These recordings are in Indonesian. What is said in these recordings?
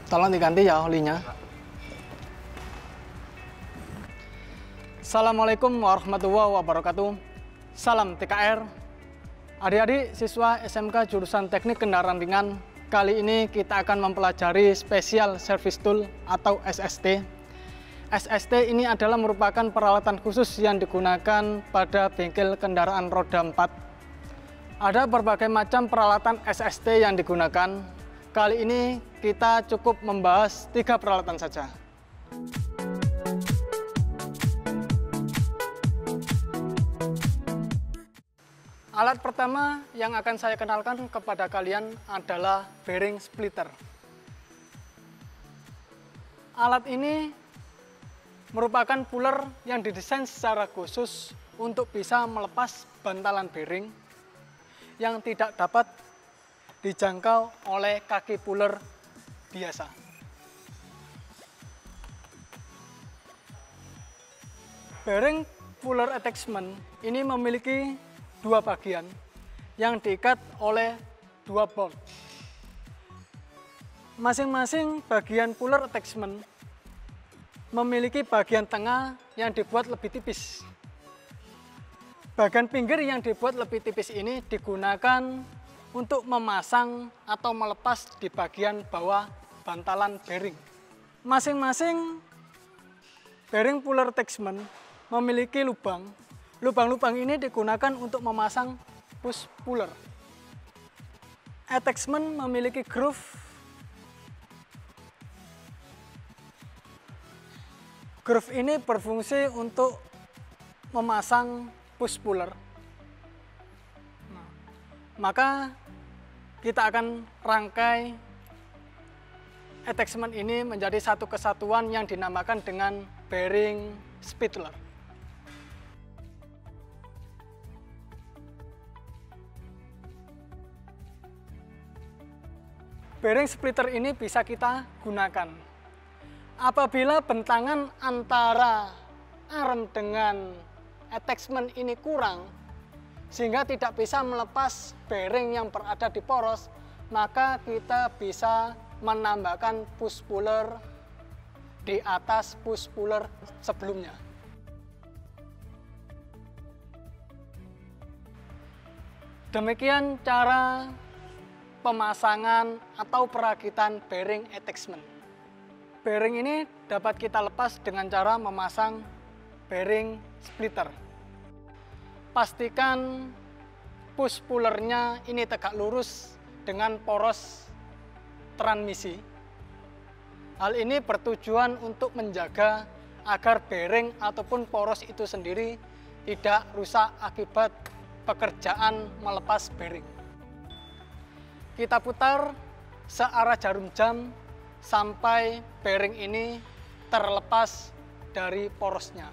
Tolong diganti ya olinya. Assalamualaikum warahmatullahi wabarakatuh. Salam TKR. Adik-adik siswa SMK jurusan Teknik Kendaraan Ringan, kali ini kita akan mempelajari Special Service Tool atau SST. SST ini adalah merupakan peralatan khusus yang digunakan pada bengkel kendaraan roda 4. Ada berbagai macam peralatan SST yang digunakan. Kali ini kita cukup membahas 3 peralatan saja. Alat pertama yang akan saya kenalkan kepada kalian adalah bearing splitter. Alat ini merupakan puller yang didesain secara khusus untuk bisa melepas bantalan bearing yang tidak dapat dijangkau oleh kaki puller biasa. Bearing puller attachment ini memiliki 2 bagian yang diikat oleh 2 bolt. Masing-masing bagian puller attachment memiliki bagian tengah yang dibuat lebih tipis. Bagian pinggir yang dibuat lebih tipis ini digunakan untuk memasang atau melepas di bagian bawah bantalan bearing. Masing-masing bearing puller attachment memiliki lubang. Lubang-lubang ini digunakan untuk memasang push puller. Attachment memiliki groove. Groove ini berfungsi untuk memasang push puller. Maka kita akan rangkai attachment ini menjadi satu kesatuan yang dinamakan dengan bearing splitter. Bearing splitter ini bisa kita gunakan apabila bentangan antara arm dengan attachment ini kurang, sehingga tidak bisa melepas bearing yang berada di poros, maka kita bisa menambahkan push puller di atas push puller sebelumnya. Demikian cara pemasangan atau perakitan bearing attachment. Bearing ini dapat kita lepas dengan cara memasang bearing splitter. Pastikan push pullernya ini tegak lurus dengan poros transmisi. Hal ini bertujuan untuk menjaga agar bearing ataupun poros itu sendiri tidak rusak akibat pekerjaan melepas bearing. Kita putar searah jarum jam sampai bearing ini terlepas dari porosnya.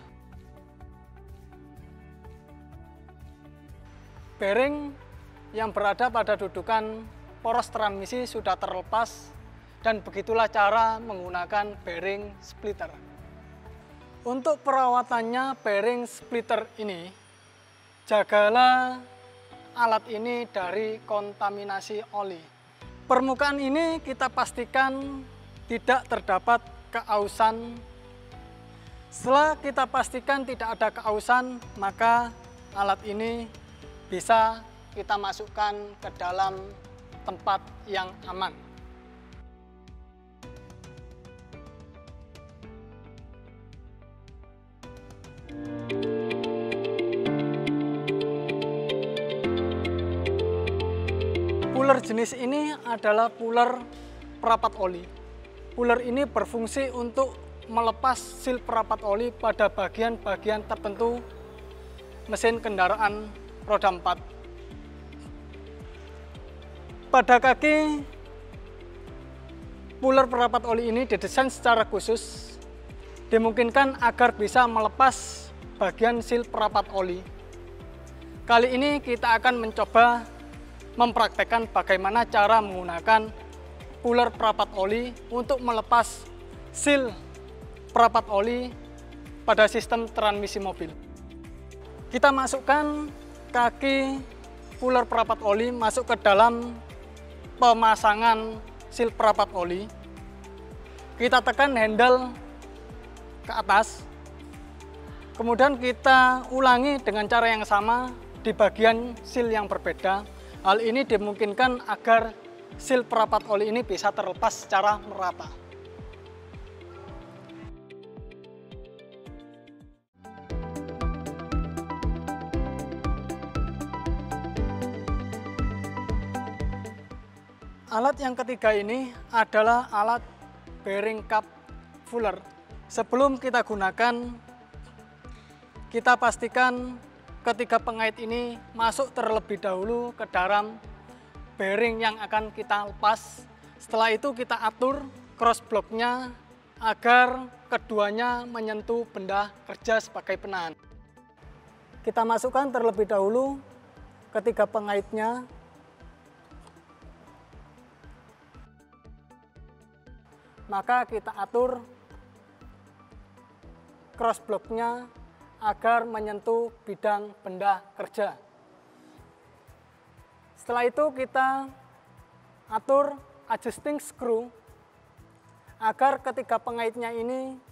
Bearing yang berada pada dudukan poros transmisi sudah terlepas, dan begitulah cara menggunakan bearing splitter. Untuk perawatannya bearing splitter ini, jagalah alat ini dari kontaminasi oli. Permukaan ini kita pastikan tidak terdapat keausan. Setelah kita pastikan tidak ada keausan, maka alat ini bisa kita masukkan ke dalam tempat yang aman. Puller jenis ini adalah puller perapat oli. Puller ini berfungsi untuk melepas sil perapat oli pada bagian-bagian tertentu mesin kendaraan roda 4. Pada kaki puller perapat oli ini didesain secara khusus, dimungkinkan agar bisa melepas bagian sil perapat oli. Kali ini kita akan mencoba mempraktekkan bagaimana cara menggunakan puller perapat oli untuk melepas sil perapat oli pada sistem transmisi mobil. Kita masukkan kaki puller perapat oli masuk ke dalam pemasangan sil perapat oli. Kita tekan handle ke atas. Kemudian kita ulangi dengan cara yang sama di bagian seal yang berbeda. Hal ini dimungkinkan agar seal perapat oli ini bisa terlepas secara merata. Alat yang ketiga ini adalah alat bearing cup fuller. Sebelum kita gunakan, kita pastikan ketiga pengait ini masuk terlebih dahulu ke dalam bearing yang akan kita lepas. Setelah itu kita atur cross blocknya agar keduanya menyentuh benda kerja sebagai penahan. Kita masukkan terlebih dahulu ketiga pengaitnya. Maka kita atur cross blocknya agar menyentuh bidang benda kerja. Setelah itu kita atur adjusting screw agar ketiga pengaitnya ini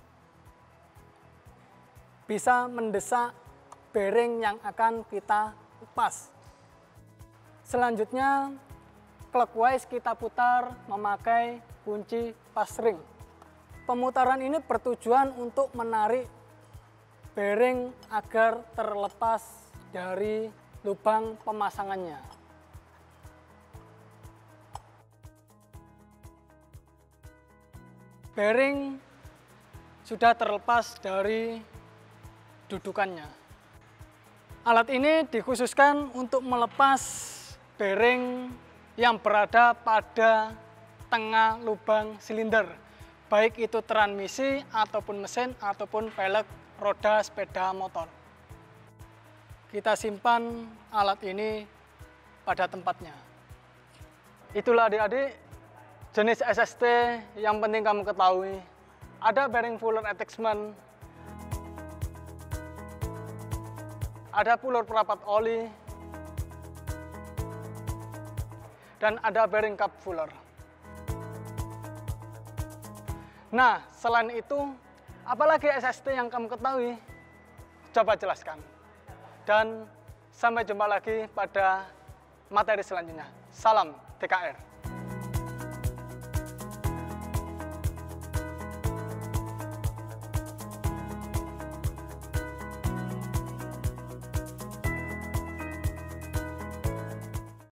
bisa mendesak bearing yang akan kita lepas. Selanjutnya clockwise kita putar memakai kunci pass ring. Pemutaran ini bertujuan untuk menarik bearing agar terlepas dari lubang pemasangannya. Bearing sudah terlepas dari dudukannya. Alat ini dikhususkan untuk melepas bearing yang berada pada tengah lubang silinder, baik itu transmisi ataupun mesin ataupun velg roda sepeda motor. Kita simpan alat ini pada tempatnya. Itulah adik-adik jenis SST yang penting kamu ketahui. Ada bearing fuller attachment, ada puller perapat oli, dan ada bearing cup fuller. Nah, selain itu, apalagi SST yang kamu ketahui? Coba jelaskan. Dan sampai jumpa lagi pada materi selanjutnya. Salam TKR.